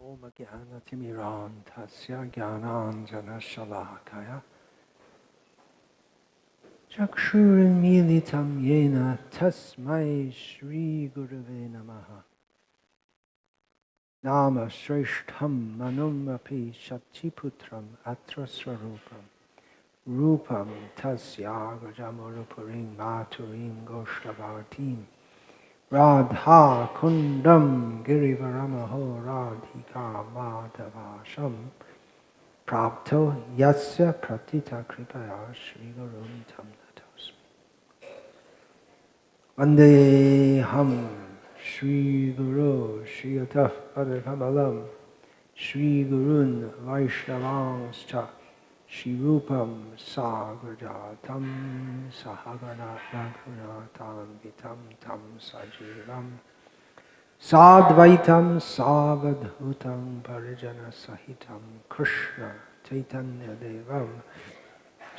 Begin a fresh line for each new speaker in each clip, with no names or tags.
Om Jnana Timirandhasya Jnananjana Shalakaya Chakshurmilitam Yena Tasmai Shri Gurave Namaha Nama Shrishtham Manumapi Shatiputram Atra Swarupam Rupam Tasya Gajamurupurim Maturim Goshtavartim Radha Kundam Girivaramaho Radhika Madhavasham Prapto Yasya Pratita Kripaya Shri Gurum Tam Natosmi Vandeham Shri Guru Shri Ataf Padakamalam Shri Gurun Vaishnavanscha Shri Rupam Sagrajatam Sahagana Raghunatam Vitam Tam Sajivam Sadvaitam Savadhutam Parijana Sahitam Krishna Chaitanya Devam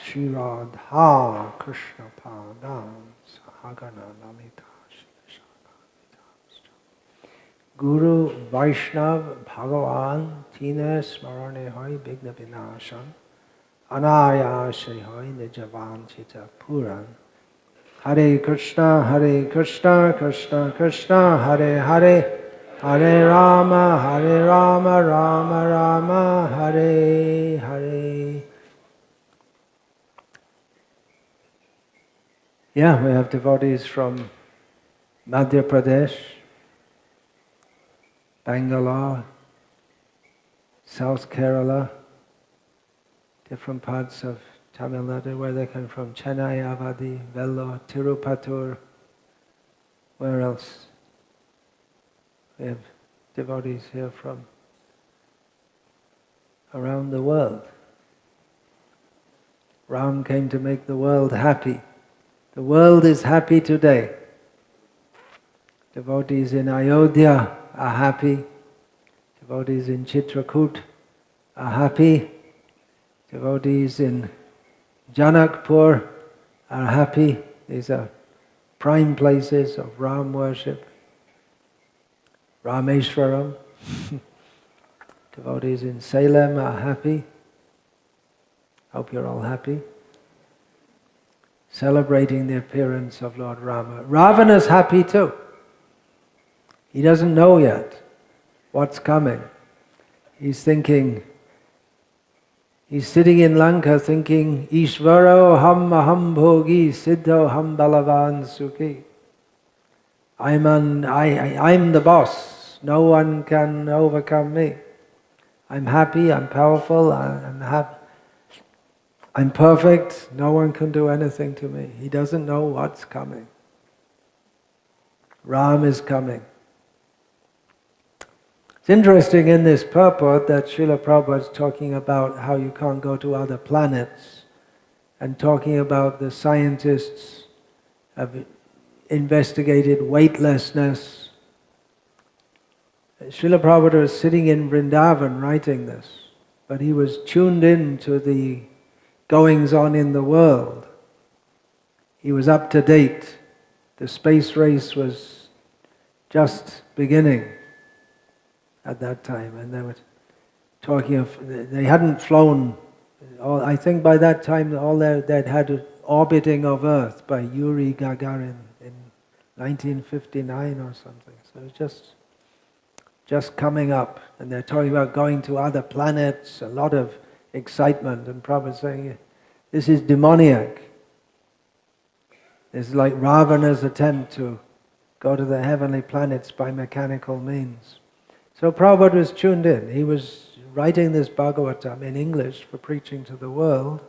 Shri Radha Krishna Padam Sahagana Lalita Guru Vaishnav Bhagavan Tine Smarane Hoy Bigna Vinashan Anayashe Hoy Nijavan Chita Puran Hare Krishna Krishna Krishna Hare Hare Hare Rama Rama Rama Hare Hare. Yeah, we have devotees from Madhya Pradesh, Bangalore, South Kerala, different parts of Tamil Nadu, where they come from, Chennai, Avadi, Vellore, Tirupatur, where else? We have devotees here from around the world. Ram came to make the world happy. The world is happy today. Devotees in Ayodhya are happy. Devotees in Chitrakoot are happy. Devotees in Janakpur are happy. These are prime places of Ram worship. Rameshwaram. Devotees in Salem are happy. Hope you're all happy. Celebrating the appearance of Lord Rama. Ravana's happy too. He doesn't know yet what's coming. He's thinking, he's sitting in Lanka thinking, Ishvaro ham aham bhogi siddho ham balavan sukhi. I'm the boss. No one can overcome me. I'm happy, I'm powerful, I'm perfect. No one can do anything to me. He doesn't know what's coming. Ram is coming. It's interesting in this purport that Srila Prabhupada is talking about how you can't go to other planets, and talking about the scientists have investigated weightlessness. Srila Prabhupada was sitting in Vrindavan writing this, but he was tuned in to the goings on in the world. He was up to date. The space race was just beginning at that time, and they were talking of, they hadn't flown, I think by that time they'd had orbiting of Earth by Yuri Gagarin in 1959 or something. So it was just coming up, and they're talking about going to other planets, a lot of excitement, and Prabhupada saying, this is demoniac. It's like Ravana's attempt to go to the heavenly planets by mechanical means. So Prabhupada was tuned in. He was writing this Bhagavatam in English for preaching to the world,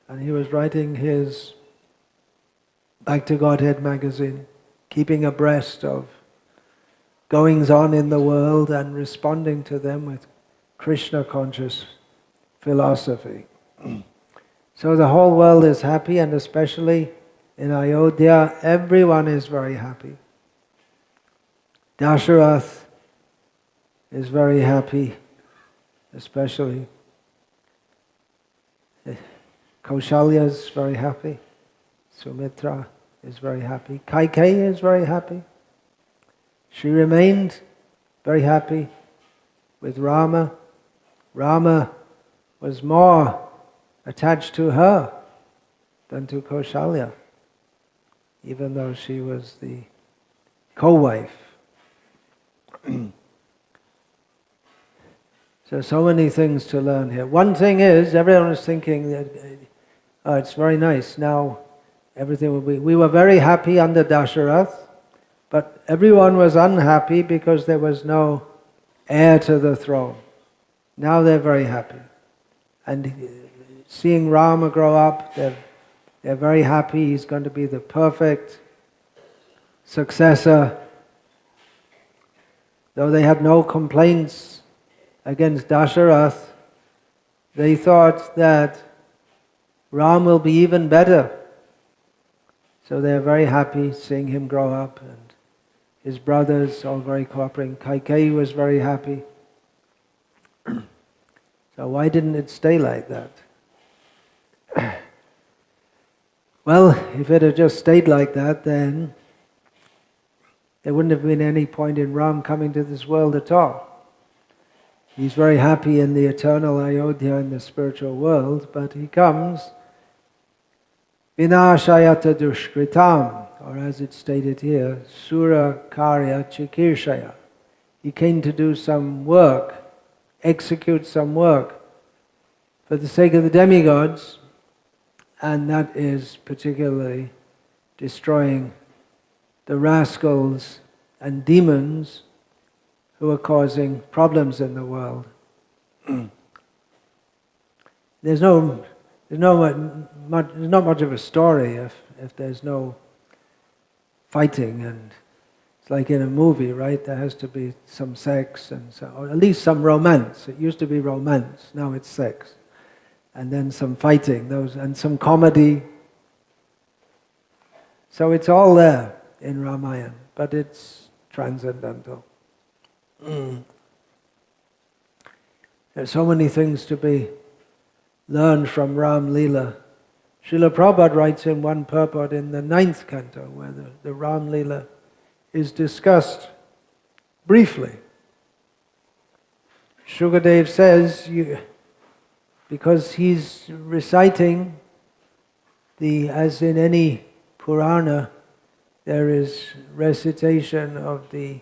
and he was writing his Back to Godhead magazine, keeping abreast of goings on in the world and responding to them with Krishna conscious philosophy. So the whole world is happy, and especially in Ayodhya, everyone is very happy. Dasharath is very happy, especially. Kaushalya is very happy. Sumitra is very happy. Kaikeyi is very happy. She remained very happy. with Rama. Rama was more attached to her than to Kaushalya, even though she was the co-wife. So many things to learn here. One thing is, everyone is thinking that it's very nice, now everything will be... We were very happy under Dasharath, but everyone was unhappy because there was no heir to the throne. Now they're very happy. And seeing Rama grow up, they're very happy. He's going to be the perfect successor. Though they had no complaints against Dasharath, they thought that Ram will be even better. So they're very happy seeing him grow up, and his brothers all very cooperating. Kaikeyi was very happy. So why didn't it stay like that? Well, if it had just stayed like that, then there wouldn't have been any point in Ram coming to this world at all. He's very happy in the eternal Ayodhya, in the spiritual world, but he comes vinashayata dushkritam, or as it's stated here, sura karya chikirshaya. He came to do some work, execute some work for the sake of the demigods, and that is particularly destroying the rascals and demons who are causing problems in the world. There's not much of a story if there's no fighting, and it's like in a movie, right? There has to be some sex and or at least some romance. It used to be romance, now it's sex, and then some fighting, and some comedy. So it's all there in Ramayana, but it's transcendental. There's so many things to be learned from Ram Leela. Srila Prabhupada writes in one purport in the 9th canto, where the Ram Leela is discussed briefly. Shukadev says, because he's reciting as in any Purana, there is recitation of the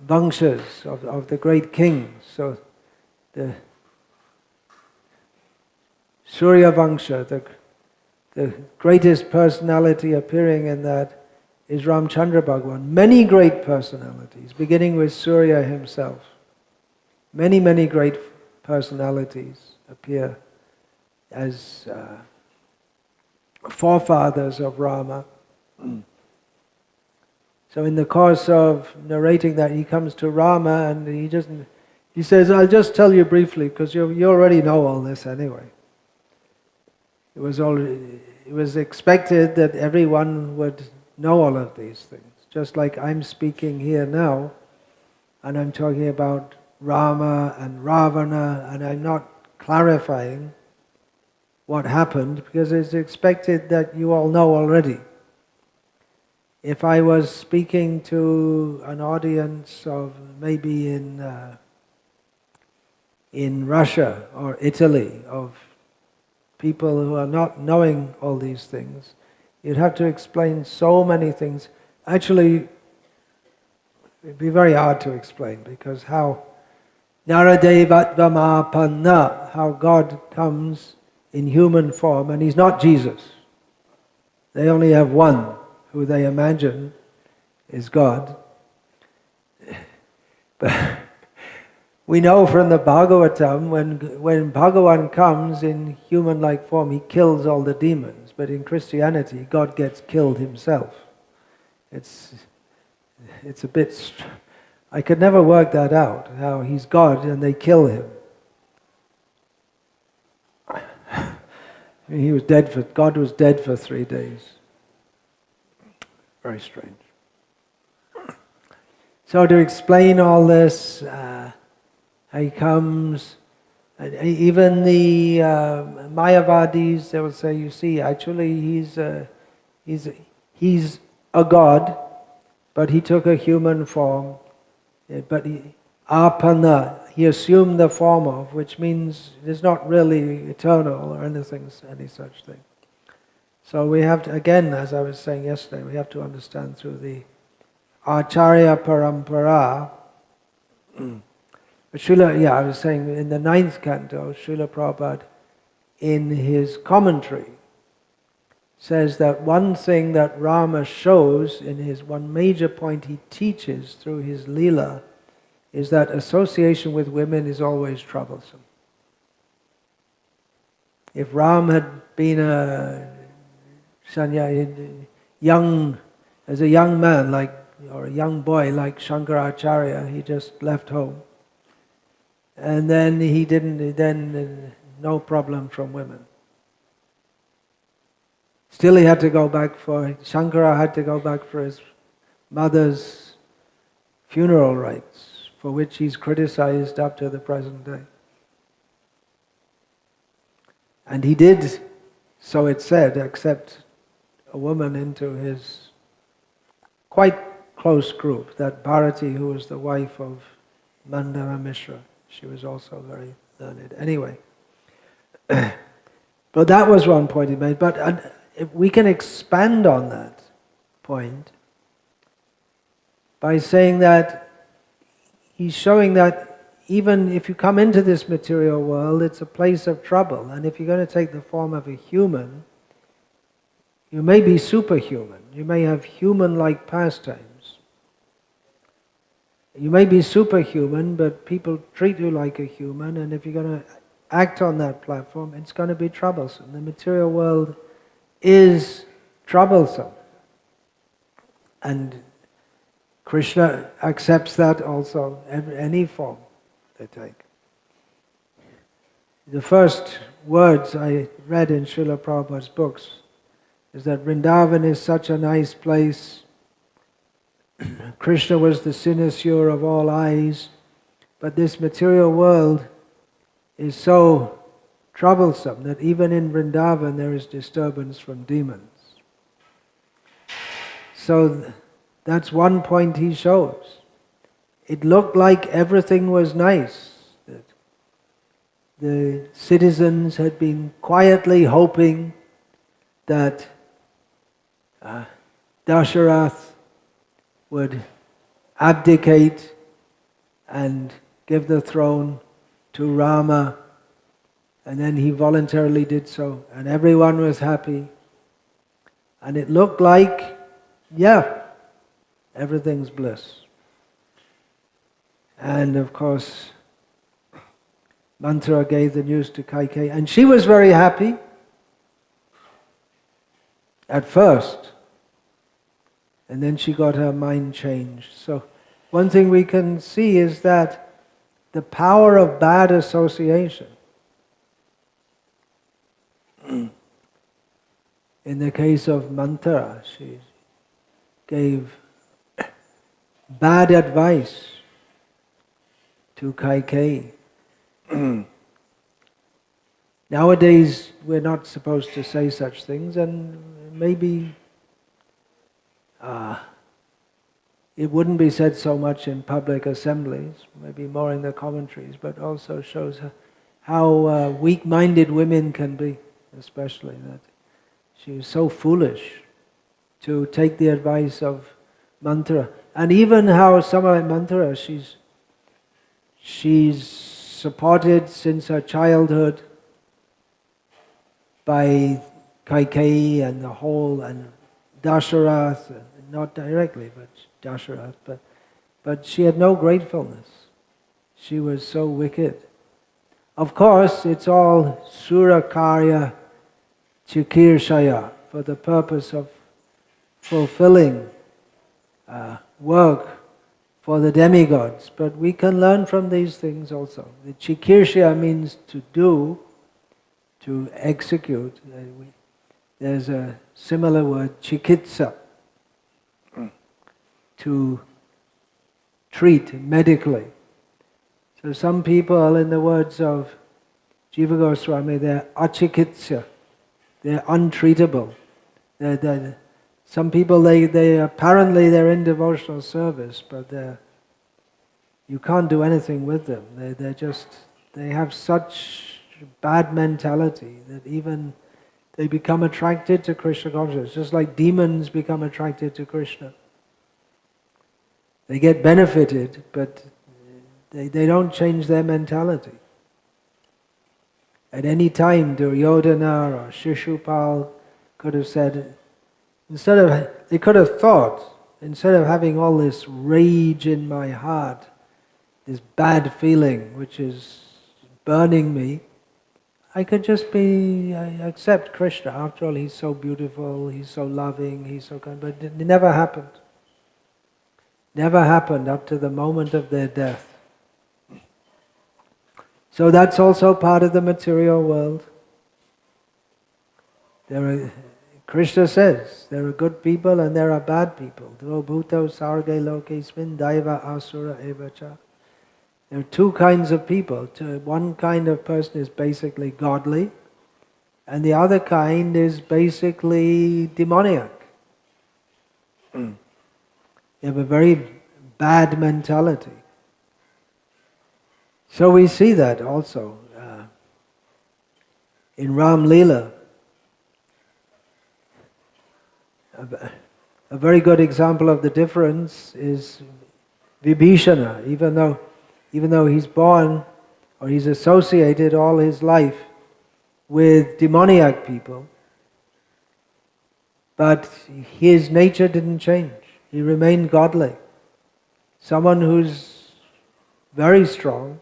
Vangshas, of the great kings. So the Surya Vangsha, the greatest personality appearing in that is Ramchandra Bhagwan. Many great personalities, beginning with Surya himself. Many, many great personalities appear as forefathers of Rama. So in the course of narrating that, he comes to Rama and he says, I'll just tell you briefly, because you already know all this anyway. It was expected that everyone would know all of these things. Just like I'm speaking here now, and I'm talking about Rama and Ravana, and I'm not clarifying what happened, because it's expected that you all know already. If I was speaking to an audience of maybe in Russia or Italy, of people who are not knowing all these things, you'd have to explain so many things. Actually, it'd be very hard to explain, because how Naradevatvamapanna, how God comes in human form, and He's not Jesus. They only have one, who they imagine is God. But we know from the Bhagavatam, when Bhagavan comes in human-like form, He kills all the demons. But in Christianity, God gets killed Himself. It's a bit... I could never work that out, how He's God and they kill Him. God was dead for 3 days. Very strange. So to explain all this, He comes, and even the Mayavadis, they will say, you see, actually he's a god, but he took a human form. But apana, he assumed the form of, which means it is not really eternal or any such thing. So we have to, again, as I was saying yesterday, we have to understand through the Acharya Parampara. But I was saying in the 9th canto, Srila Prabhupada, in his commentary, says that one thing that Rama shows in his one major point he teaches through his leela is that association with women is always troublesome. If Ram had been a as a young man or a young boy like Shankaracharya, he just left home. And then no problem from women. Still he had to go back Shankara had to go back for his mother's funeral rites, for which he's criticized up to the present day. And he did, so it said, accept a woman into his quite close group, that Bharati, who was the wife of Mandana Mishra. She was also very learned. Anyway, but that was one point he made. But if we can expand on that point by saying that he's showing that even if you come into this material world, it's a place of trouble. And if you're going to take the form of a human, you may be superhuman. You may have human-like pastimes. You may be superhuman, but people treat you like a human, and if you're going to act on that platform, it's going to be troublesome. The material world is troublesome. And Krishna accepts that also, any form they take. The first words I read in Srila Prabhupada's books is that Vrindavan is such a nice place. Krishna was the cynosure of all eyes, but this material world is so troublesome that even in Vrindavan there is disturbance from demons. So that's one point he shows. It looked like everything was nice, that the citizens had been quietly hoping that Dasharath would abdicate and give the throne to Rama, and then he voluntarily did so, and everyone was happy. And it looked like, everything's bliss. And of course, Manthara gave the news to Kaikeyi, and she was very happy at first. And then she got her mind changed. So one thing we can see is that the power of bad association. In the case of Manthara, she gave bad advice to Kaikeyi. Nowadays, we're not supposed to say such things, and maybe it wouldn't be said so much in public assemblies, maybe more in the commentaries, but also shows how weak-minded women can be, especially that she was so foolish to take the advice of Manthara. And even how someone like Manthara, she's supported since her childhood by Kaikeyi and the whole, and Dasharath, not directly, but Dasharath, but she had no gratefulness. She was so wicked. Of course, it's all Surakarya Chikirshaya, for the purpose of fulfilling work for the demigods. But we can learn from these things also. The Chikirshaya means to do, to execute. There's a similar word, chikitsa, to treat medically. So some people, in the words of Jiva Goswami, they're achikitsa, they're untreatable. Some people, they apparently they're in devotional service, but you can't do anything with them. They have such bad mentality that even they become attracted to Krishna consciousness, just like demons become attracted to Krishna. They get benefited, but they don't change their mentality. At any time, Duryodhana or Shishupal could have said, they could have thought, instead of having all this rage in my heart, this bad feeling which is burning me, I could just accept Krishna. After all, he's so beautiful, he's so loving, he's so kind. But it never happened. Never happened up to the moment of their death. So that's also part of the material world. Krishna says, there are good people and there are bad people. Dvo bhuto sarge lokesmin daiva asura evacha. There are two kinds of people. One kind of person is basically godly, and the other kind is basically demoniac. They have a very bad mentality. So we see that also in Ram leela. A very good example of the difference is Vibhishana. Even though he's born or he's associated all his life with demoniac people, but his nature didn't change. He remained godly. Someone who's very strong,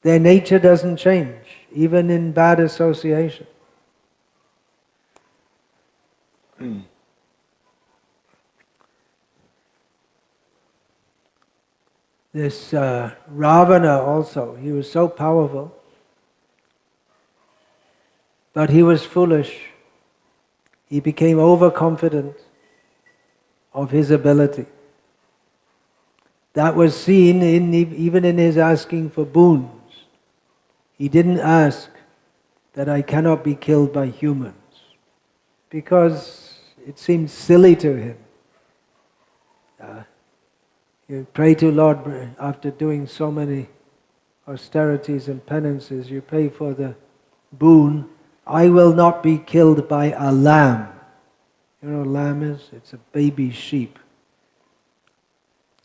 their nature doesn't change, even in bad association. This Ravana also, he was so powerful, but he was foolish. He became overconfident of his ability. That was seen even in his asking for boons. He didn't ask that I cannot be killed by humans, because it seemed silly to him. You pray to Lord after doing so many austerities and penances, you pray for the boon, I will not be killed by a lamb. You know what a lamb is? It's a baby sheep.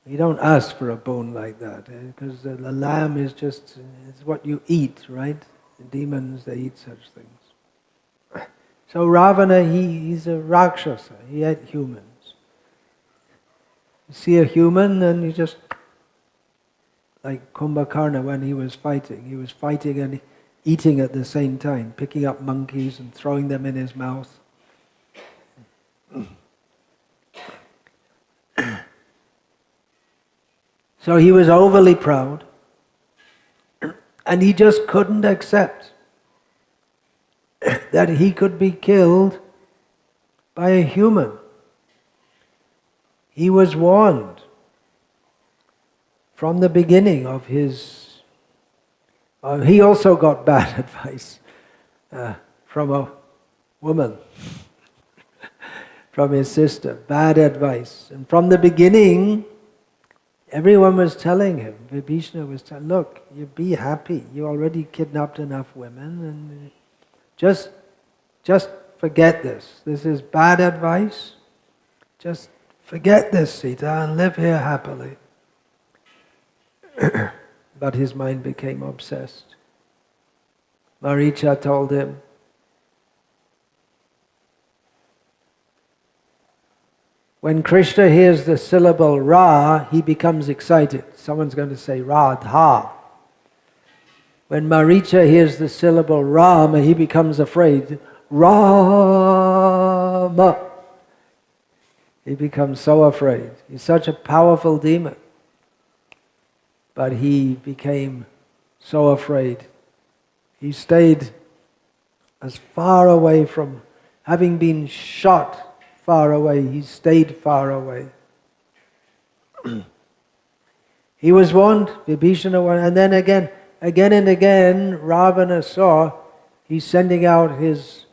You don't ask for a boon like that, because the lamb is just it's what you eat, right? The demons, they eat such things. So Ravana, he's a Rakshasa. He ate humans. You see a human and you just, like Kumbhakarna when he was fighting and eating at the same time, picking up monkeys and throwing them in his mouth. So he was overly proud, and he just couldn't accept that he could be killed by a human. He was warned from the beginning of his... he also got bad advice from a woman, from his sister, bad advice. And from the beginning, everyone was telling him, Vibhishana was telling, look, you be happy. You already kidnapped enough women, and just forget this. This is bad advice. Just forget this, Sita, and live here happily. But his mind became obsessed. Maricha told him, when Krishna hears the syllable Ra, he becomes excited. Someone's going to say Radha. When Maricha hears the syllable Rama, he becomes afraid. Rama. He becomes so afraid. He's such a powerful demon. But he became so afraid. He stayed as far away from, having been shot far away, he stayed far away. He was warned, Vibhishana warned, and then again and again, Ravana saw he's sending out his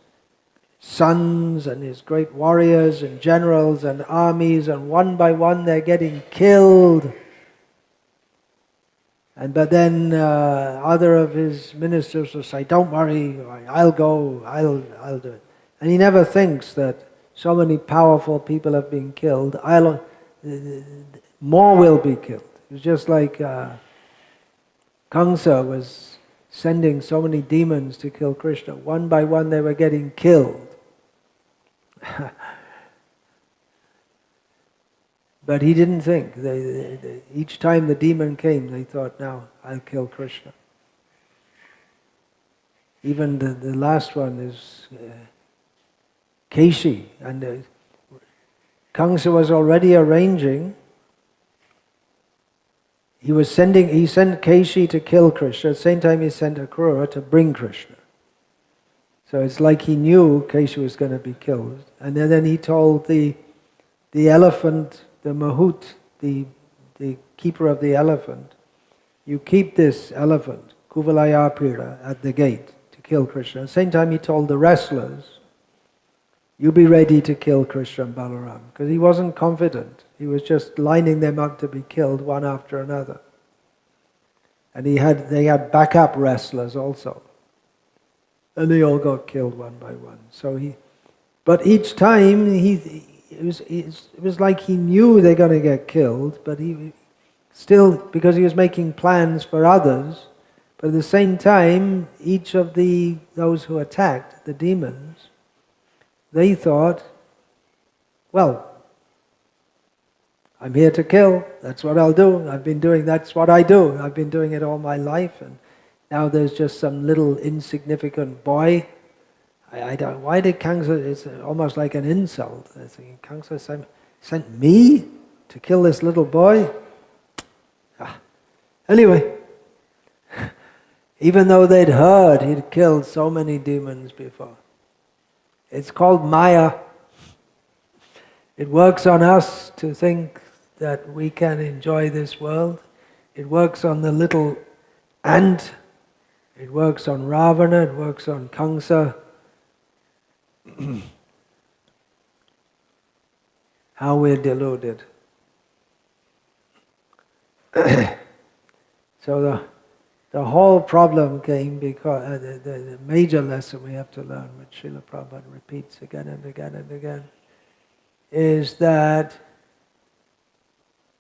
sons and his great warriors and generals and armies, and one by one they're getting killed. But then other of his ministers will say, "Don't worry, I'll go, I'll do it." And he never thinks that so many powerful people have been killed. More will be killed. It was just like Kamsa was sending so many demons to kill Krishna. One by one, they were getting killed. But he didn't think. Each time the demon came, they thought, "Now I'll kill Krishna." Even the last one is Keshi. And Kamsa was already arranging. He sent Keshi to kill Krishna. At the same time, he sent Akrura to bring Krishna. So it's like he knew Keshi was going to be killed. And then he told the elephant, the Mahut, the keeper of the elephant, "You keep this elephant, Kuvalayapira, at the gate to kill Krishna." At the same time, he told the wrestlers, "You be ready to kill Krishna and Balaram." Because he wasn't confident. He was just lining them up to be killed one after another. And they had backup wrestlers also. And they all got killed one by one. But each time it was like he knew they're going to get killed, but he still, because he was making plans for others, but at the same time, each of those who attacked, the demons, they thought, "Well, I'm here to kill, that's what I'll do, that's what I do, I've been doing it all my life, and now there's just some little insignificant boy." Why did Kamsa, it's almost like an insult. I think Kamsa sent me to kill this little boy? Anyway, even though they'd heard he'd killed so many demons before. It's called Maya. It works on us to think that we can enjoy this world. It works on the little ant. It works on Ravana. It works on Kamsa. How we're deluded. So the whole problem came because the major lesson we have to learn, which Srila Prabhupada repeats again and again and again, is that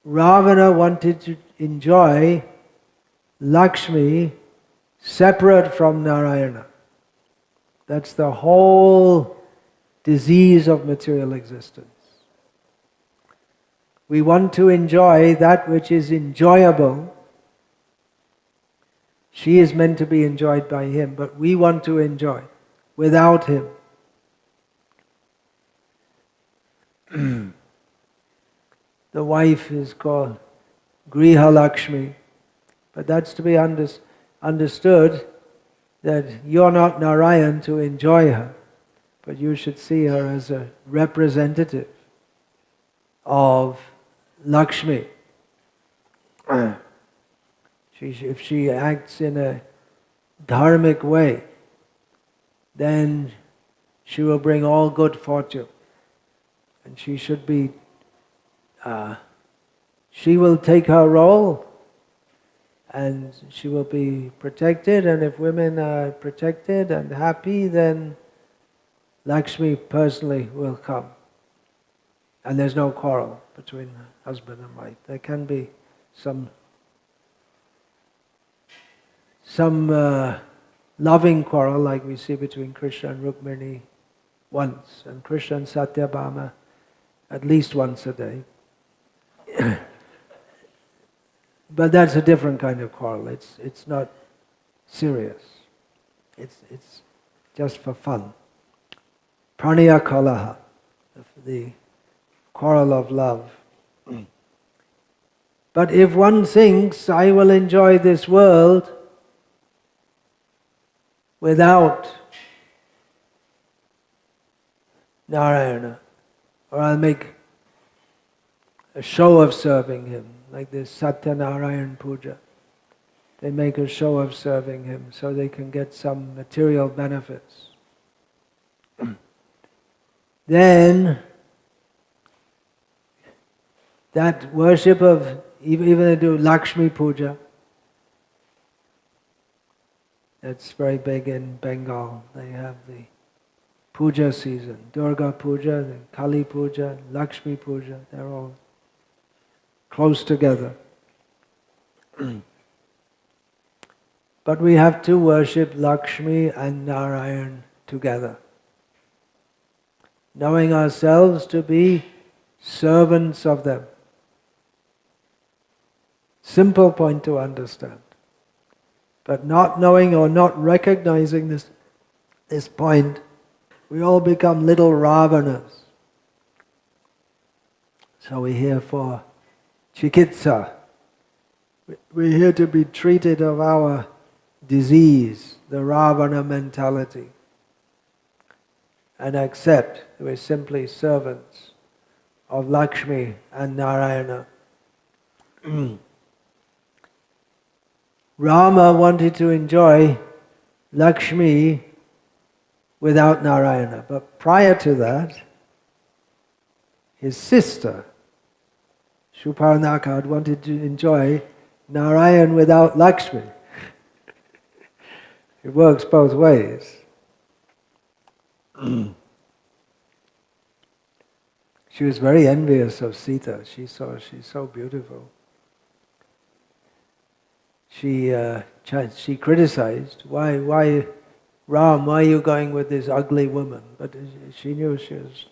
Ravana wanted to enjoy Lakshmi separate from Narayana. That's the whole disease of material existence. We want to enjoy that which is enjoyable. She is meant to be enjoyed by him, but we want to enjoy without him. The wife is called Griha Lakshmi, but that's to be understood that you're not Narayan to enjoy her, but you should see her as a representative of Lakshmi. If she acts in a dharmic way, then she will bring all good fortune. And she should be, she will take her role and she will be protected, and if women are protected and happy, then Lakshmi personally will come. And there's no quarrel between husband and wife. There can be some loving quarrel like we see between Krishna and Rukmini once, and Krishna and Satyabhama at least once a day. But that's a different kind of quarrel. It's not serious. It's just for fun. Pranaya kalaha, the quarrel of love. But if one thinks, I will enjoy this world without Narayana, or I'll make a show of serving him, like this Satyanarayan Puja. They make a show of serving him so they can get some material benefits. Then that worship of, even they do Lakshmi Puja, It's very big in Bengal. They have the puja season, Durga Puja, the Kali Puja, Lakshmi Puja. They're all close together. But we have to worship Lakshmi and Narayan together, knowing ourselves to be servants of them. Simple point to understand. But not knowing or not recognizing this point, we all become little Ravanas. So we're here for chikitsa. We're here to be treated of our disease, the Ravana mentality, and accept that we're simply servants of Lakshmi and Narayana. Rama wanted to enjoy Lakshmi without Narayana, but prior to that, his sister, Shurpanakha, wanted to enjoy Narayan without Lakshmi. It works both ways. She was very envious of Sita. She's so beautiful. She criticized, why Ram, why are you going with this ugly woman? But she knew she was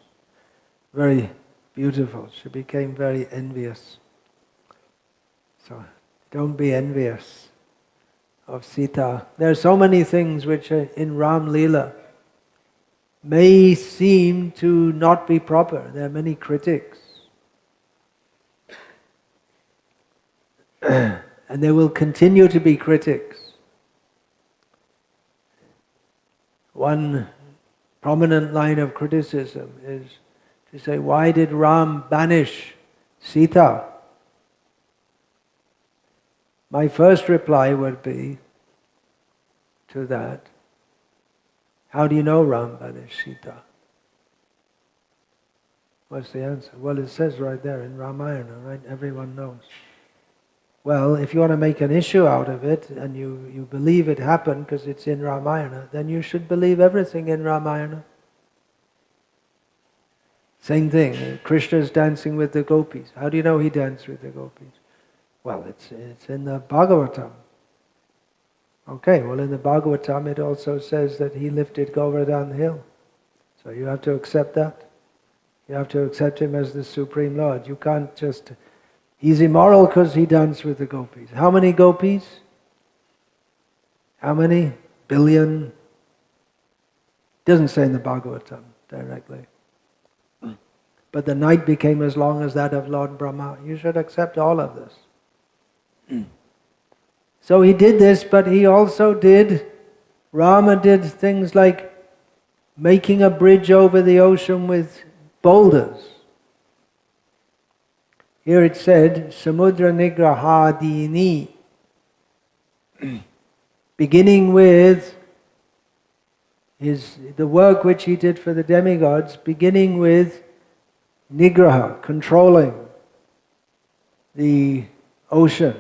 very beautiful. She became very envious. So don't be envious of Sita. There are so many things which are in Ram leela may seem to not be proper. There are many critics. And there will continue to be critics. One prominent line of criticism is to say, why did Ram banish Sita? My first reply would be to that, how do you know Ram banished Sita? What's the answer? Well, it says right there in Ramayana, right? Everyone knows. Well, if you want to make an issue out of it, and you believe it happened because it's in Ramayana, then you should believe everything in Ramayana. Same thing, Krishna's dancing with the gopis. How do you know he danced with the gopis? Well, it's in the Bhagavatam. Okay, well in the Bhagavatam it also says that he lifted Govardhan hill. So you have to accept that. You have to accept him as the Supreme Lord. You can't just... He's immoral because he danced with the gopis. How many gopis? How many? Billion? Doesn't say in the Bhagavatam directly. But the night became as long as that of Lord Brahma. You should accept all of this. So he did this, but he also Rama did things like making a bridge over the ocean with boulders. Here it said, Samudra Nigrahadini, beginning with the work which he did for the demigods, beginning with Nigraha, controlling the ocean.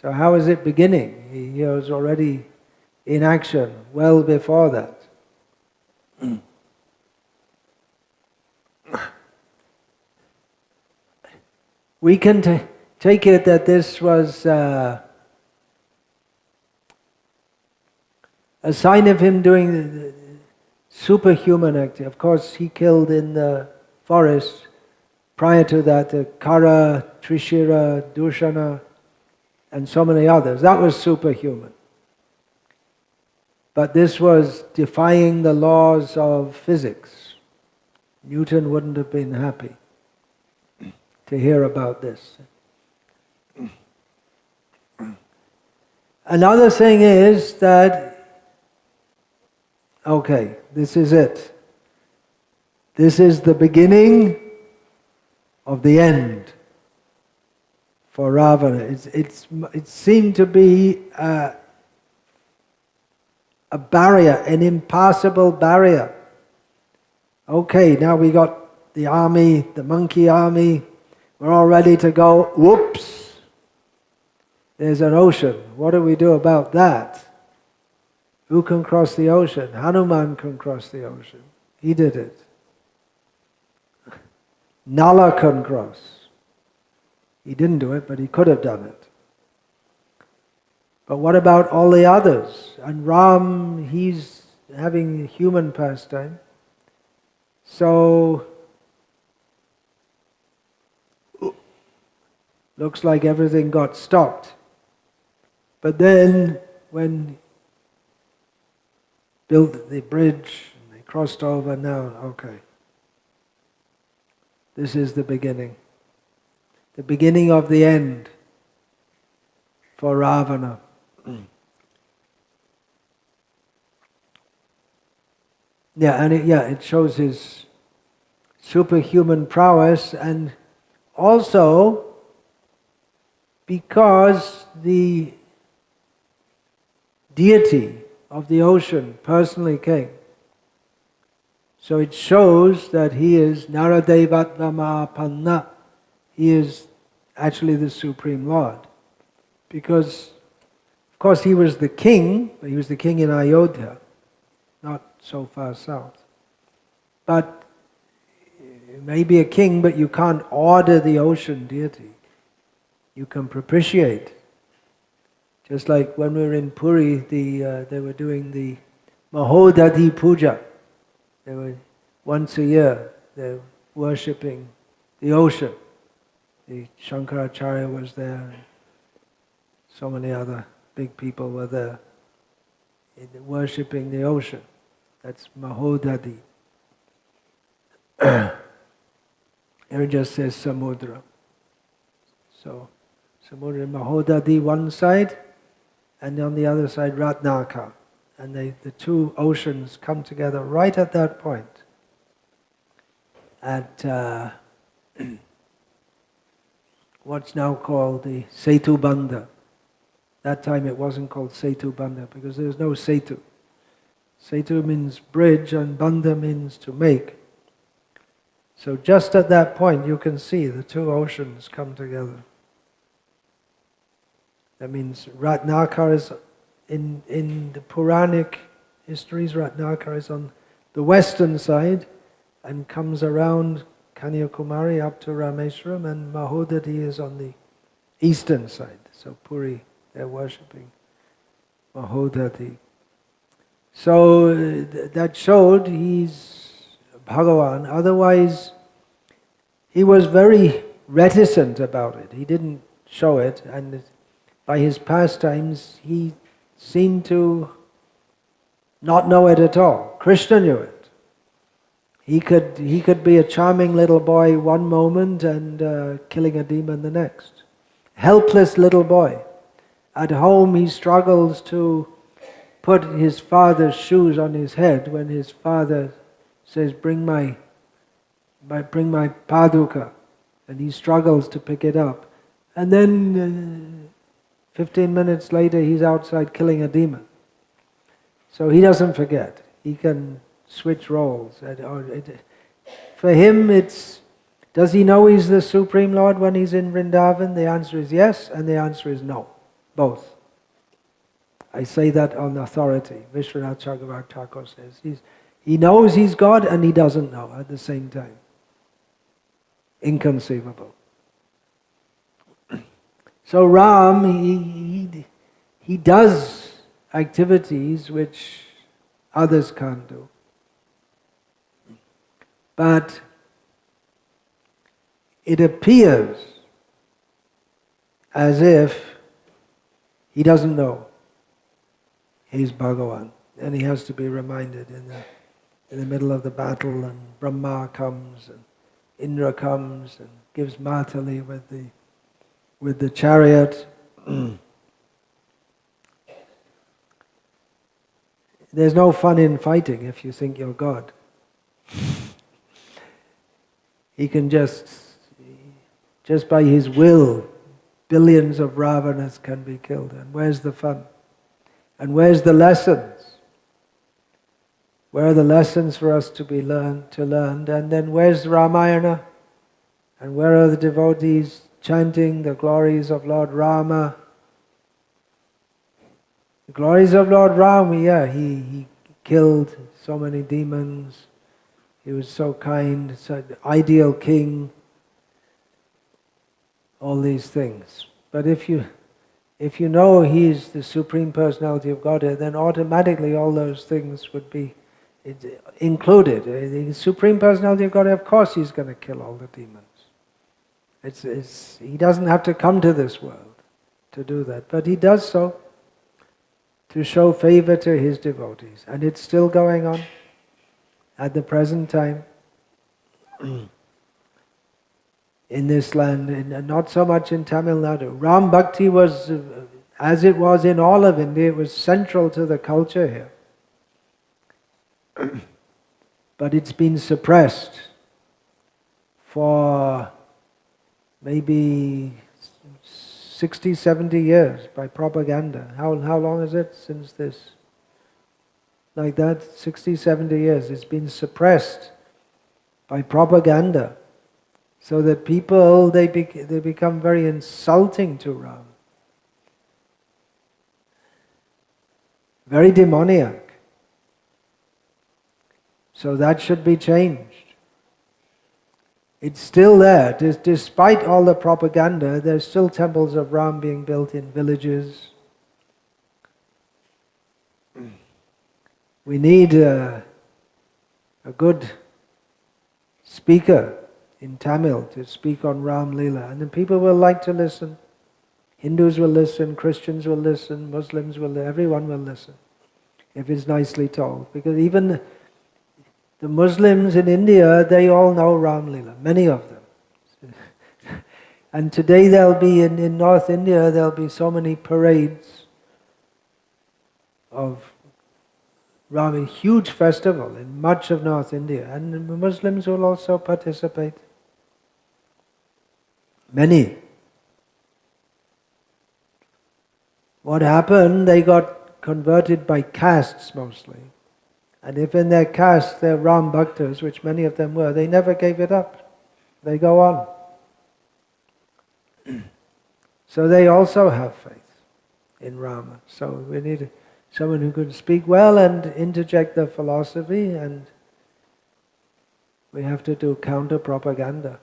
So how is it beginning? He was already in action well before that. We can take it that this was a sign of him doing the superhuman activity. Of course, he killed in the forest. Prior to that, the Kara, Trishira, Dushana, and so many others. That was superhuman. But this was defying the laws of physics. Newton wouldn't have been happy to hear about this. Another thing is that, okay, this is it. This is the beginning of the end for Ravana. It seemed to be a barrier, an impassable barrier. Okay, now we got the army, the monkey army, we're all ready to go. Whoops! There's an ocean. What do we do about that? Who can cross the ocean? Hanuman can cross the ocean. He did it. Nala can cross. He didn't do it, but he could have done it. But what about all the others? And Ram, he's having human pastime. So, looks like everything got stopped. But then, when built the bridge, and they crossed over, now, okay. This is the beginning. The beginning of the end for Ravana. It shows his superhuman prowess, and also because the deity of the ocean personally came. So it shows that he is Naradevatamapanna. He is actually the Supreme Lord. Because, of course, he was the king, but he was the king in Ayodhya, not so far south. But you may be a king, but you can't order the ocean deity. You can propitiate. Just like when we were in Puri, they were doing the Mahodadi Puja. They were once a year, they're worshipping the ocean. The Shankaracharya was there, and so many other big people were there, worshipping the ocean. That's Mahodadi. Here it just says Samudra. So, Samudra Mahodadi one side, and on the other side Ratnaka. And the two oceans come together right at that point. At what's now called the Setu Bandha. That time it wasn't called Setu Bandha because there was no Setu. Setu means bridge and Bandha means to make. So just at that point you can see the two oceans come together. That means Ratnakar is in the Puranic histories, Ratnakar is on the western side and comes around Kanyakumari up to Rameswaram, and Mahodadi is on the eastern side. So Puri, they're worshipping Mahodadi. So that showed he's Bhagavan. Otherwise, he was very reticent about it. He didn't show it, and by his pastimes, he seemed to not know it at all. Krishna knew it. He could be a charming little boy one moment and killing a demon the next. Helpless little boy. At home he struggles to put his father's shoes on his head when his father says, bring my paduka. And he struggles to pick it up. And then 15 minutes later, he's outside killing a demon. So he doesn't forget. He can switch roles. For him, does he know he's the Supreme Lord when he's in Vrindavan? The answer is yes, and the answer is no. Both. I say that on authority. Vishwanath Chakravarti Thakur says he knows he's God and he doesn't know at the same time. Inconceivable. So Ram, he does activities which others can't do. But it appears as if he doesn't know he's Bhagavan. And he has to be reminded in the middle of the battle, and Brahma comes, and Indra comes, and gives Matali with the chariot. There's no fun in fighting if you think you're God. He can just by his will, billions of Ravanas can be killed. And where's the fun? And where's the lessons? Where are the lessons for us to learn? And then where's Ramayana? And where are the devotees chanting the glories of Lord Rama? The glories of Lord Rama, yeah, he killed so many demons. He was so kind, such an ideal king. All these things. But if you know He's the Supreme Personality of Godhead, then automatically all those things would be included. The Supreme Personality of Godhead, of course He's going to kill all the demons. He doesn't have to come to this world to do that. But He does so to show favor to His devotees. And it's still going on at the present time. In this land, not so much in Tamil Nadu. Ram Bhakti was, as it was in all of India, it was central to the culture here. But it's been suppressed for maybe 60, 70 years by propaganda. How long is it since this? Like that, 60, 70 years. It's been suppressed by propaganda. So that people, they become very insulting to Ram. Very demoniac. So that should be changed. It's still there. Despite all the propaganda, there's still temples of Ram being built in villages. We need a good speaker in Tamil to speak on Ram leela, and then people will like to listen. Hindus will listen, Christians will listen, Muslims will, everyone will listen if it's nicely told. Because even the Muslims in India, they all know Ram leela, many of them. And today there'll be in North India, there'll be so many parades of Ram, a huge festival in much of North India, and the Muslims will also participate. Many. What happened, they got converted by castes mostly. And if in their caste they're Ram Bhaktas, which many of them were, they never gave it up. They go on. So they also have faith in Rama. So we need someone who can speak well and interject the philosophy, and we have to do counter-propaganda.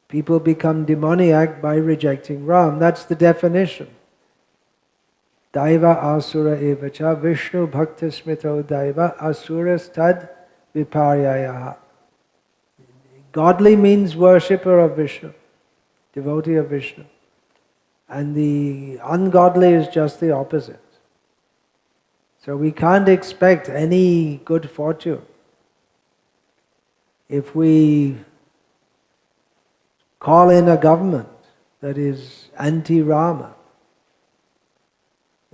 People become demoniac by rejecting Ram. That's the definition. Daiva asura evacha Vishnu bhakta smito daiva asuras tad viparyayaha. Godly means worshipper of Vishnu, devotee of Vishnu. And the ungodly is just the opposite. So we can't expect any good fortune if we call in a government that is anti-Rama,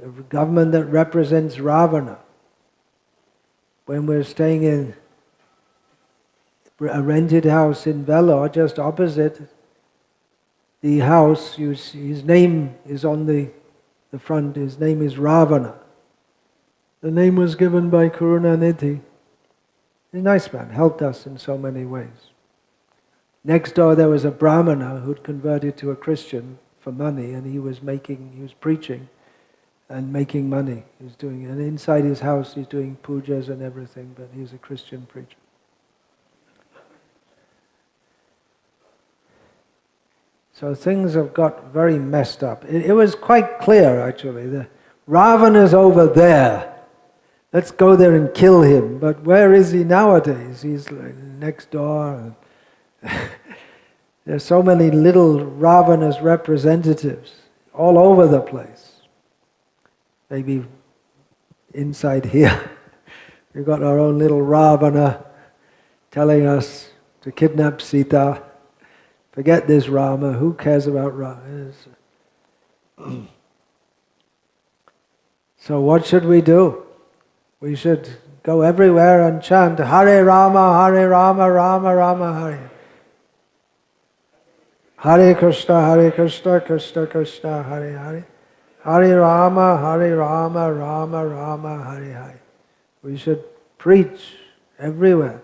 a government that represents Ravana. When we're staying in a rented house in Vellore, just opposite the house, his name is on the front, his name is Ravana. The name was given by Karunanidhi. He's a nice man, helped us in so many ways. Next door there was a Brahmana who'd converted to a Christian for money, and he was preaching and making money. He was doing, and inside his house he's doing pujas and everything, but he's a Christian preacher. So things have got very messed up. It was quite clear actually. The Ravana's over there. Let's go there and kill him. But where is he nowadays? He's like next door. There's so many little Ravana's representatives all over the place. Maybe inside here, we've got our own little Ravana telling us to kidnap Sita. Forget this Rama, who cares about Rama? So what should we do? We should go everywhere and chant Hare Rama, Rama Rama, Hare. Hare Krishna, Krishna Krishna, Hare Hare. Hare Rama, Rama Rama, Hare Hare. We should preach everywhere.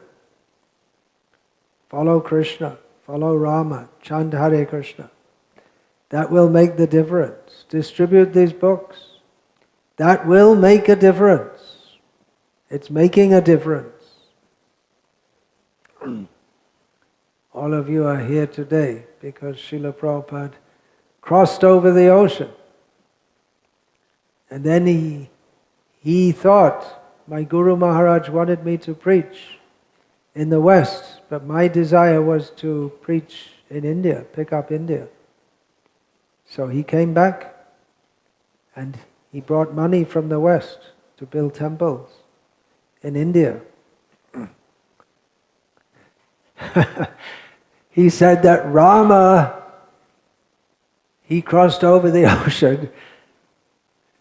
Follow Krishna, follow Rama, chant Hare Krishna. That will make the difference. Distribute these books. That will make a difference. It's making a difference. All of you are here today because Srila Prabhupada crossed over the ocean. And then he thought, my Guru Maharaj wanted me to preach in the West, but my desire was to preach in India, pick up India. So he came back and he brought money from the West to build temples in India. He said that Rama, he crossed over the ocean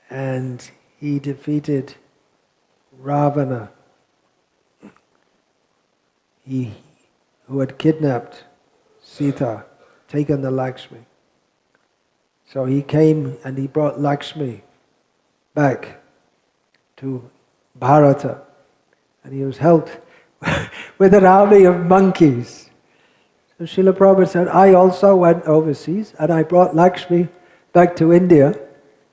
and he defeated Ravana, who had kidnapped Sita, taken the Lakshmi. So he came and he brought Lakshmi back to Bharata, and he was helped with an army of monkeys. So Srila Prabhupada said, I also went overseas and I brought Lakshmi back to India.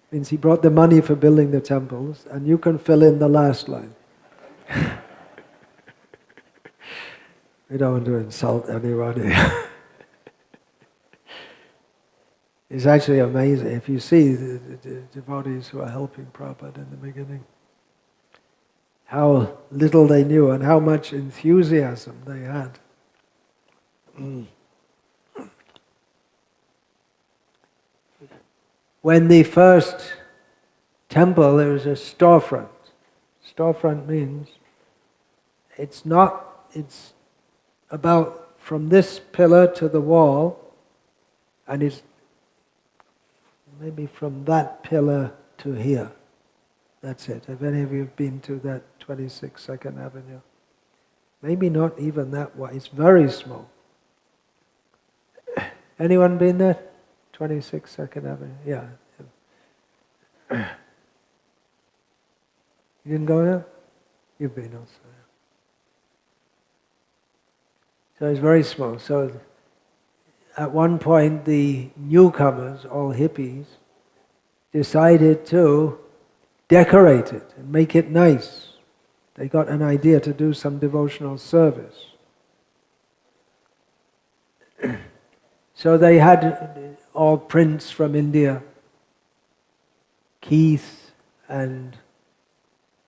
Means he brought the money for building the temples, and you can fill in the last line. We don't want to insult anybody. It's actually amazing if you see the devotees who are helping Prabhupada in the beginning, how little they knew and how much enthusiasm they had. When the first temple, there was a storefront. Storefront means it's about from this pillar to the wall, and it's maybe from that pillar to here. That's it. Have any of you been to that 26 Second Avenue? Maybe not even that wide. It's very small. Anyone been there? 26 Second Avenue? Yeah. You didn't go there? You've been also. So it's very small. So at one point the newcomers, all hippies, decided to decorate it and make it nice. They got an idea to do some devotional service. So they had all prints from India. Keith and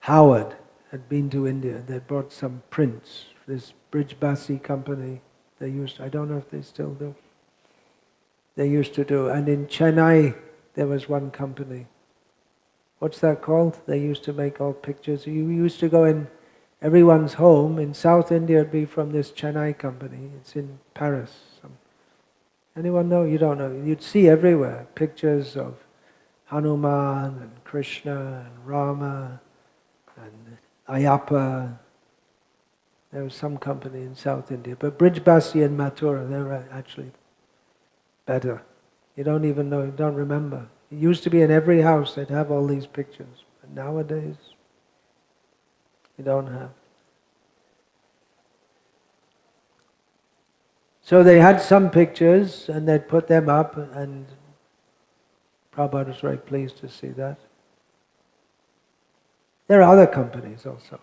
Howard had been to India. They brought some prints. This Brijbasi company, they used, I don't know if they still do. They used to do. And in Chennai, there was one company. What's that called? They used to make all pictures. You used to go in everyone's home. In South India, it'd be from this Chennai company. It's in Paris. Anyone know? You don't know. You'd see everywhere pictures of Hanuman and Krishna and Rama and Ayappa. There was some company in South India. But Brijbasi and Mathura, they were actually better. You don't even know, you don't remember. It used to be in every house, they'd have all these pictures. But nowadays, you don't have. So they had some pictures and they'd put them up, and Prabhupada was very pleased to see that. There are other companies also,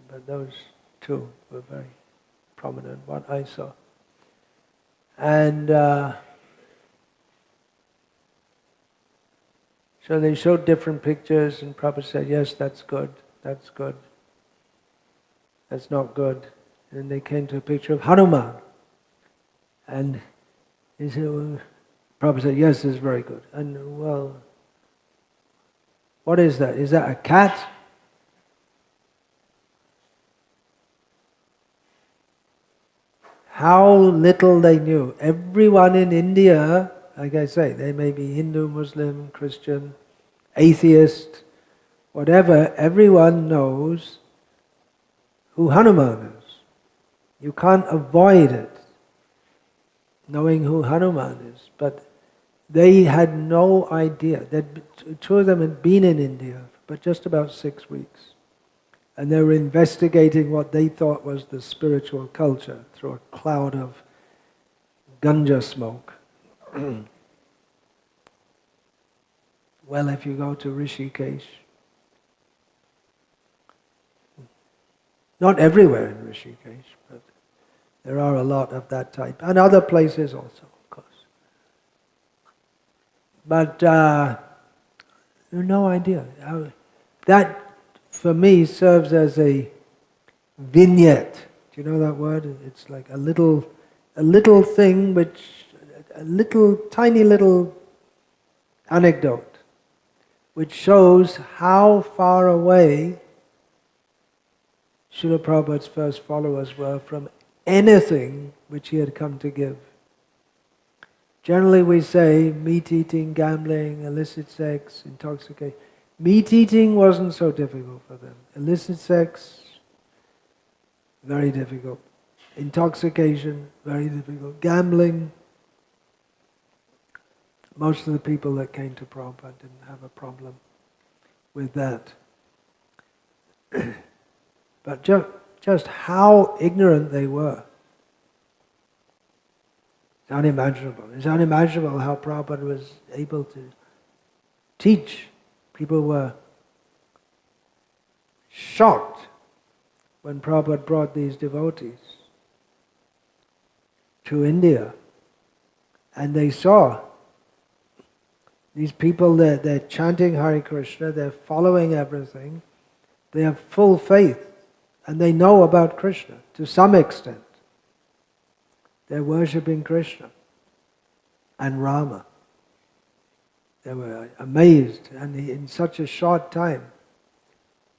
but those two were very prominent, what I saw. And so they showed different pictures, and Prabhupada said, yes, that's good, that's good, that's not good. And they came to a picture of Hanuman. And he said, well, Prabhupada said, yes, this is very good. And well, what is that? Is that a cat? How little they knew. Everyone in India, like I say, they may be Hindu, Muslim, Christian, atheist, whatever, everyone knows who Hanuman is. You can't avoid it, knowing who Hanuman is. But they had no idea. Two of them had been in India for just about 6 weeks. And they were investigating what they thought was the spiritual culture through a cloud of ganja smoke. Well, if you go to Rishikesh, not everywhere in Rishikesh, but there are a lot of that type, and other places also, of course. But you have no idea. That, for me, serves as a vignette. Do you know that word? It's like a little thing, tiny little anecdote, which shows how far away Srila Prabhupada's first followers were from anything which he had come to give. Generally we say meat eating, gambling, illicit sex, intoxication. Meat eating wasn't so difficult for them. Illicit sex, very difficult. Intoxication, very difficult. Gambling, most of the people that came to Prabhupada didn't have a problem with that. But just how ignorant they were. It's unimaginable. It's unimaginable how Prabhupada was able to teach. People were shocked when Prabhupada brought these devotees to India. And they saw these people, they're chanting Hare Krishna, they're following everything, they have full faith, and they know about Krishna to some extent. They're worshipping Krishna and Rama. They were amazed, and in such a short time,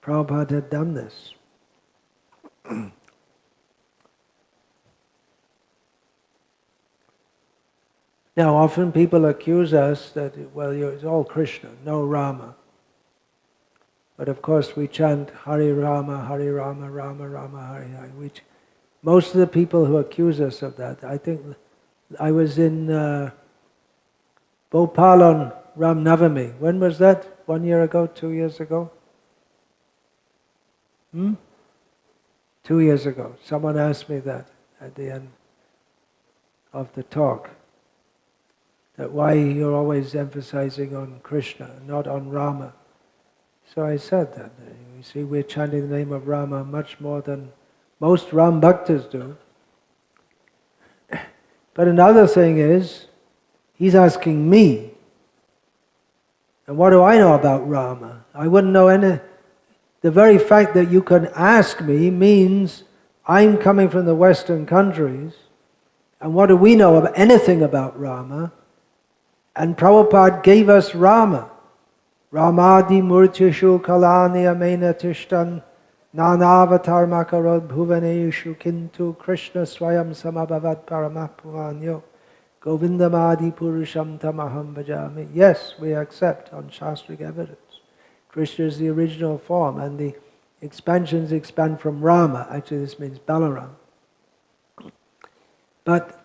Prabhupada had done this. Now, often people accuse us that, well, it's all Krishna, no Rama. But of course, we chant Hare Rama, Rama Rama, Hare Hare. Most of the people who accuse us of that, I think, I was in Bhopal on Ram Navami. When was that? 1 year ago? 2 years ago? 2 years ago. Someone asked me that at the end of the talk. That why you're always emphasizing on Krishna, not on Rama. So I said that. You see, we're chanting the name of Rama much more than most Ram Bhaktas do. But another thing is, he's asking me. And what do I know about Rama? I wouldn't know any. The very fact that you can ask me means I'm coming from the Western countries, and what do we know of anything about Rama? And Prabhupada gave us Rama. Ramadi murtishu kalani amena tishtan nanavatar makarod bhuvaneshu kintu Krishna swayam samabhavat paramapumanyo govindamadi purusham tamaham bhajami. Yes, we accept on Shastric evidence. Krishna is the original form, and the expansions expand from Rama. Actually, this means Balaram. But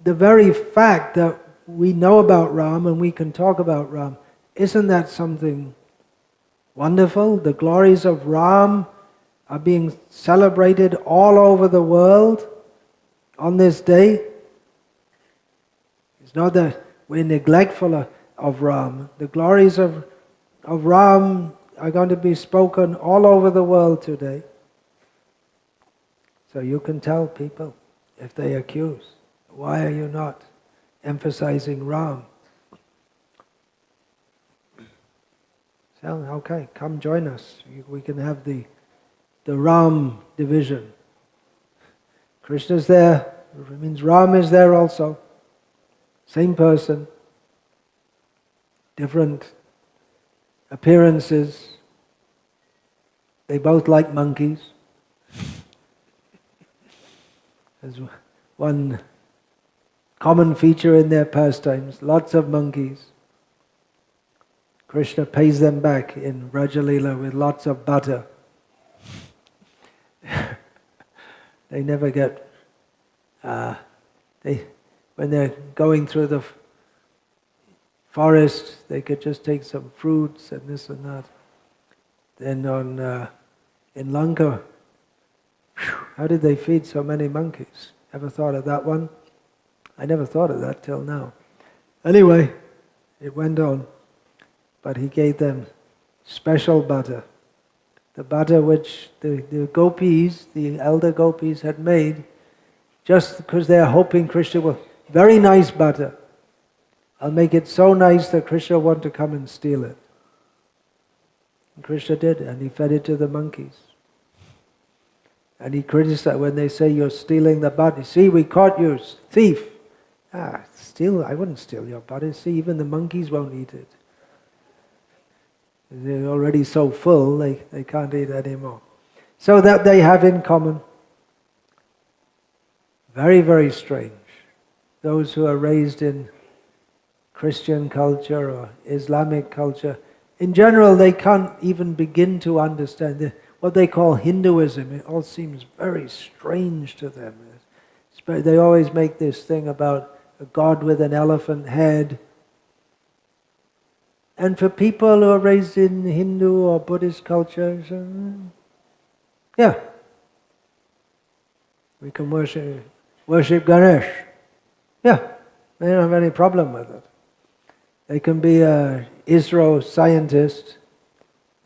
the very fact that we know about Ram and we can talk about Ram, isn't that something wonderful? The glories of Ram are being celebrated all over the world on this day. It's not that we're neglectful of Ram. The glories of Ram are going to be spoken all over the world today. So you can tell people if they accuse, why are you not emphasizing Ram? So, okay, come join us. We can have the Ram division. Krishna's there, it means Ram is there also. Same person, different appearances. They both like monkeys. There's one common feature in their pastimes, lots of monkeys. Krishna pays them back in Raja Leela with lots of butter. They never get, when they're going through the forest, they could just take some fruits and this and that. Then in Lanka, how did they feed so many monkeys? Ever thought of that one? I never thought of that till now. Anyway, it went on. but he gave them special butter. The butter which the gopis, the elder gopis had made, just because they are hoping Krishna will, very nice butter. I'll make it so nice that Krishna will want to come and steal it. And Krishna did, and he fed it to the monkeys. And he criticized when they say you're stealing the butter. See, we caught you, thief. I wouldn't steal your butter. See, even the monkeys won't eat it. They're already so full, they can't eat anymore. So that they have in common. Very, very strange. Those who are raised in Christian culture or Islamic culture, in general, they can't even begin to understand what they call Hinduism. It all seems very strange to them. They always make this thing about a god with an elephant head. And for people who are raised in Hindu or Buddhist culture, yeah, we can worship Ganesh. Yeah, they don't have any problem with it. They can be an ISRO scientist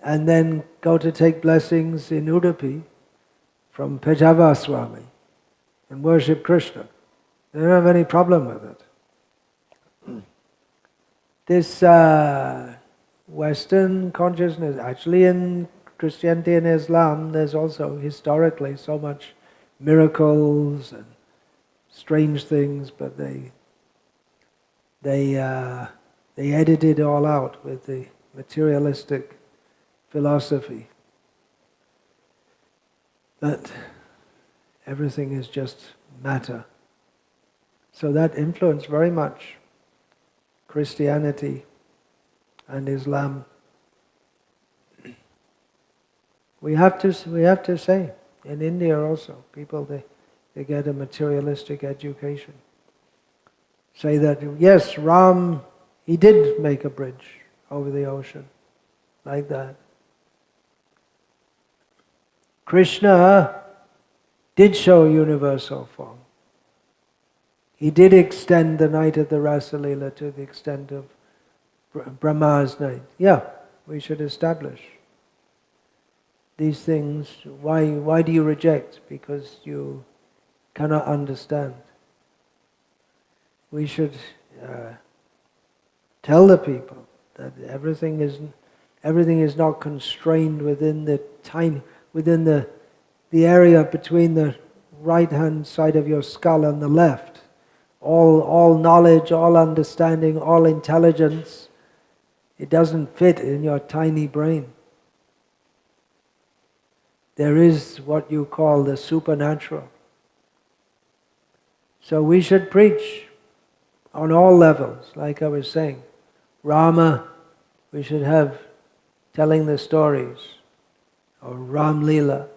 and then go to take blessings in Udupi from Pejava Swami and worship Krishna. They don't have any problem with it. This Western consciousness, actually in Christianity and Islam, there's also historically so much miracles and strange things, but they edit it all out with the materialistic philosophy that everything is just matter. So that influenced very much Christianity and Islam. We have to say, in India also, people they get a materialistic education. Say that, yes, Ram, he did make a bridge over the ocean, like that. Krishna did show universal form. He did extend the night of the Rasa Leela to the extent of Brahma's night. Yeah, we should establish these things. Why do you reject? Because you cannot understand. We should tell the people that everything is not constrained within the area between the right hand side of your skull and the left. All knowledge, all understanding, all intelligence, it doesn't fit in your tiny brain. There is what you call the supernatural. So we should preach on all levels, like I was saying. Rama, we should have telling the stories, or Ram leela,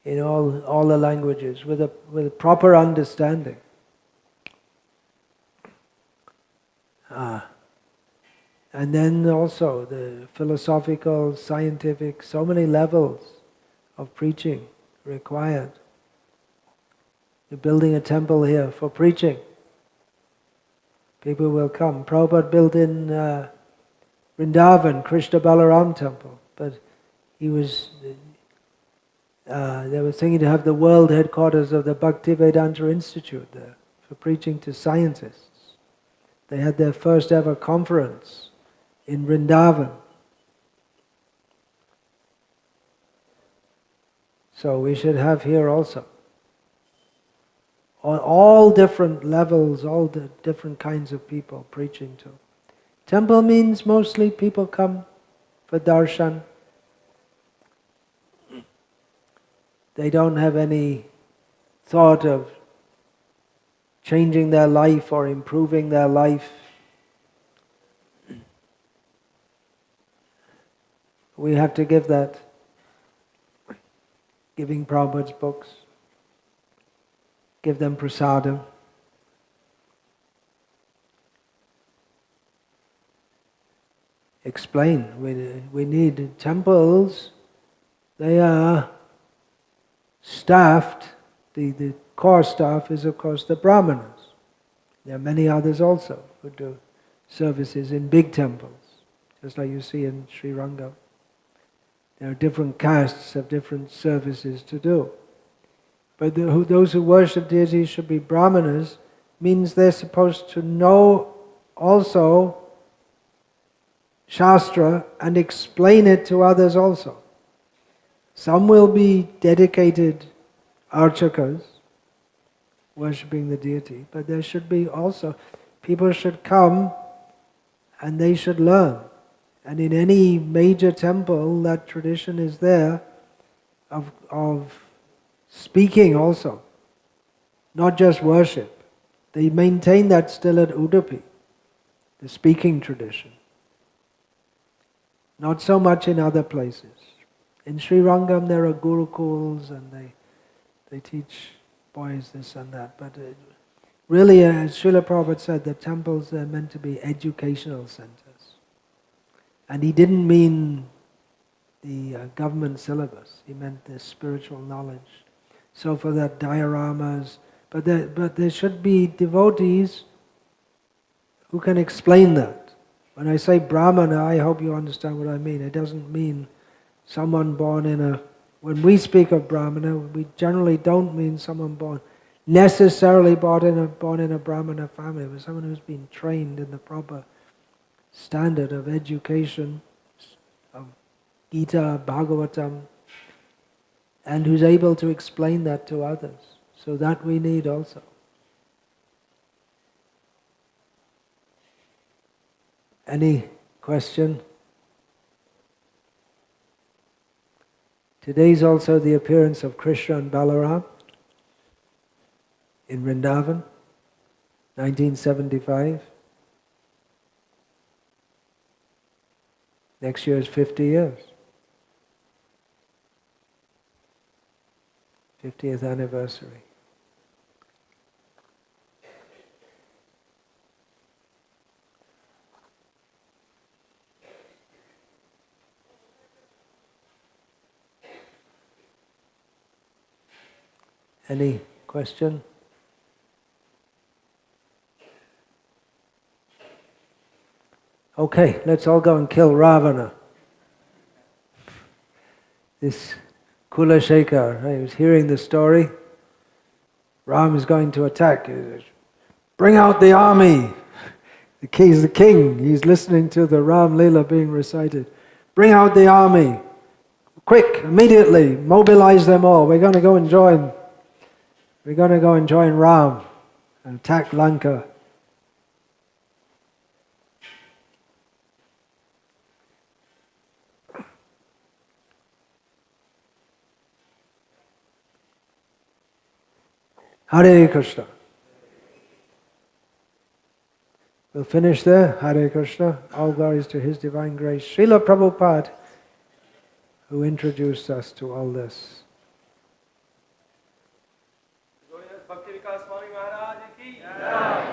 in all the languages, with a proper understanding. And then also the philosophical, scientific, so many levels of preaching required. You're building a temple here for preaching. People will come. Prabhupada built in Vrindavan, Krishna Balaram temple, but they were thinking to have the world headquarters of the Bhakti Vedanta Institute there for preaching to scientists. They had their first ever conference in Vrindavan. So we should have here also. On all different levels, all the different kinds of people preaching to. Temple means mostly people come for darshan. They don't have any thought of changing their life or improving their life. We have to give that. Giving Prabhupada's books. Give them prasadam. Explain. We need temples. They are staffed. The core staff is, of course, the Brahmanas. There are many others also who do services in big temples, just like you see in Sri Rangam. There are different castes have different services to do. But those who worship deities should be brahmanas, means they're supposed to know also Shastra and explain it to others also. Some will be dedicated archakas, worshipping the deity, but there should be also, people should come and they should learn. And in any major temple, that tradition is there of speaking also, not just worship. They maintain that still at Udupi, the speaking tradition. Not so much in other places. In Sri Rangam there are gurukuls and they teach boys this and that. But really, as Srila Prabhupada said, the temples are meant to be educational centers. And he didn't mean the government syllabus. He meant the spiritual knowledge. So for that dioramas, but there should be devotees who can explain that. When I say Brahmana, I hope you understand what I mean. It doesn't mean someone born in a... When we speak of Brahmana, we generally don't mean someone necessarily born in a Brahmana family, but someone who's been trained in the proper standard of education, of Gita, Bhagavatam, and who's able to explain that to others. So that we need also. Any question? Today is also the appearance of Krishna and Balaram in Vrindavan, 1975. Next year is 50 years. 50th anniversary. Any question? Okay, let's all go and kill Ravana. This Kulashekar, he was hearing the story. Ram is going to attack. Bring out the army. He's the king. He's listening to the Ram leela being recited. Bring out the army. Quick, immediately, mobilize them all. We're going to go and join. We're going to go and join Ram and attack Lanka. Hare Krishna. We'll finish there. Hare Krishna. All glories to His Divine Grace. Srila Prabhupada, who introduced us to all this.
Bhakti Vikasa Swami Maharaj ki jai.